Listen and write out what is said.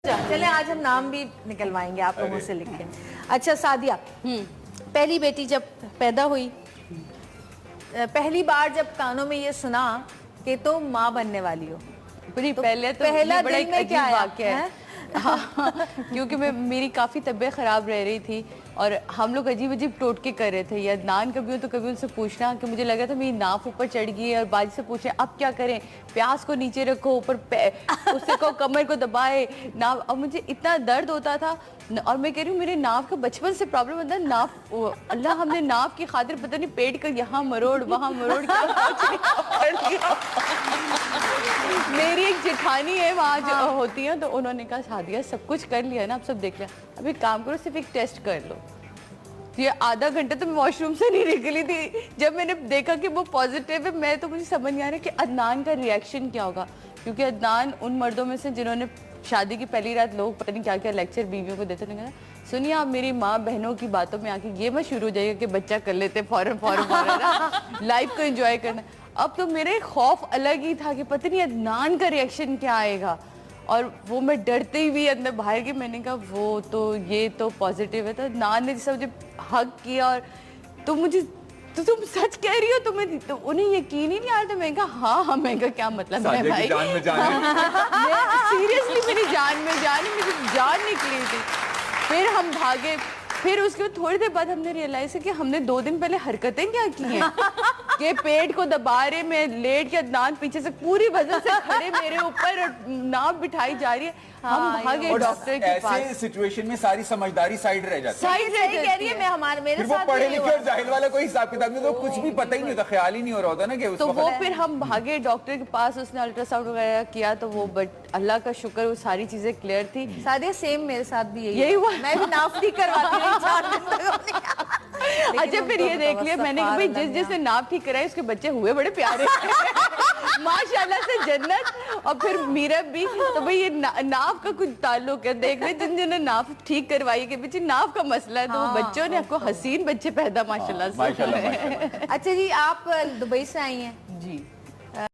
चले आज हम नाम भी निकलवाएंगे आप लोगों से लिख के। अच्छा सादिया, पहली बेटी जब पैदा हुई, पहली बार जब कानों में ये सुना कि तुम माँ बनने वाली हो, तो पहले तो पहला बड़ा दिन में क्या वाक़या है। हाँ, क्योंकि मेरी काफ़ी तबीयत ख़राब रह रही थी और हम लोग अजीब अजीब टोटके कर रहे थे। या अदनान कभी हो तो कभी उनसे पूछना कि मुझे लगा था मेरी नाफ ऊपर चढ़ गई है और बाजी से पूछे अब क्या करें, प्यास को नीचे रखो, ऊपर उससे को कमर को दबाए नाव। और मुझे इतना दर्द होता था और मैं कह रही हूँ मेरे नाव का बचपन से प्रॉब्लम होता है। नाव अल्लाह हमने नाव की खातिर पता नहीं पेट का यहाँ मरोड़ वहाँ मरोड़ क्या मेरी एक जेठानी है वहाँ जो होती है, तो उन्होंने कहा सादिया सब कुछ कर लिया ना, अब सब देख लिया, अभी काम करो सिर्फ एक टेस्ट कर लो। ये आधा घंटा तो मैं वॉशरूम से नहीं निकली थी। जब मैंने देखा कि वो पॉजिटिव है, मैं तो मुझे समझ नहीं आ रहा कि अदनान का रिएक्शन क्या होगा, क्योंकि अदनान उन मर्दों में से जिन्होंने शादी की पहली रात लोग पता नहीं क्या क्या लेक्चर बीवियों को देते थे। सुनिए आप मेरी माँ बहनों की बातों में आके ये मत शुरू हो जाइएगा कि बच्चा कर लेते फौरन लाइफ को एंजॉय करना। अब तो मेरे खौफ अलग ही था कि पता नहीं अदनान का रिएक्शन क्या आएगा, और वो मैं डरते ही भी अंदर बाहर की, मैंने कहा वो तो ये तो पॉजिटिव है। तो अदनान ने जैसे मुझे हग किया और तो मुझे तो तुम सच कह रही हो, तुम्हें तो उन्हें यकीन ही नहीं आ रहा था। मैंने कहा हाँ, मैं कहा क्या मतलब है भाई, सीरियसली मेरी जान में जान मेरी जान निकली थी। फिर हम भागे, फिर उसके बाद थोड़ी देर बाद हमने रियलाइज कि हमने 2 दिन पहले हरकतें क्या की हैं कि पेट को दबा रहे, मैं लेट के अदनान पीछे से पूरी वजह से खड़े मेरे ऊपर नाव बिठाई जा रही है। हम भागे डॉक्टर के पास। ऐसे सिचुएशन में सारी समझदारी साइड रह जाती है। सही कह रही है, मैं हमारे मेरे साथ पढ़े लिखे और जाहिल वाला कोई हिसाब किताब नहीं, तो कुछ भी पता ही नहीं होता, ख्याल ही नहीं हो रहा होता ना कि तो वो फिर हम भागे डॉक्टर के पास, उसने अल्ट्रासाउंड वगैरह किया तो वो, बट अल्लाह का शुक्र वो सारी चीजें क्लियर थी। सादिया सेम मेरे साथ भी यही हुआ, मैं भी नाफ ठीक करवाती रही 4 दिन। अच्छा फिर ये देख लिया मैंने कि भाई जिस जिसने नाप ठीक कराई उसके बच्चे हुए बड़े प्यारे माशाल्लाह से जन्नत। और फिर मीरा भी, तो भाई ये नाप का कुछ ताल्लुक है, देख रहे जिन जिन्होंने नाप ठीक करवाई के पीछे नाप का मसला है, तो वो बच्चों ने आपको हसीन बच्चे पैदा माशाल्लाह से। अच्छा जी, आप दुबई से आई हैं जी।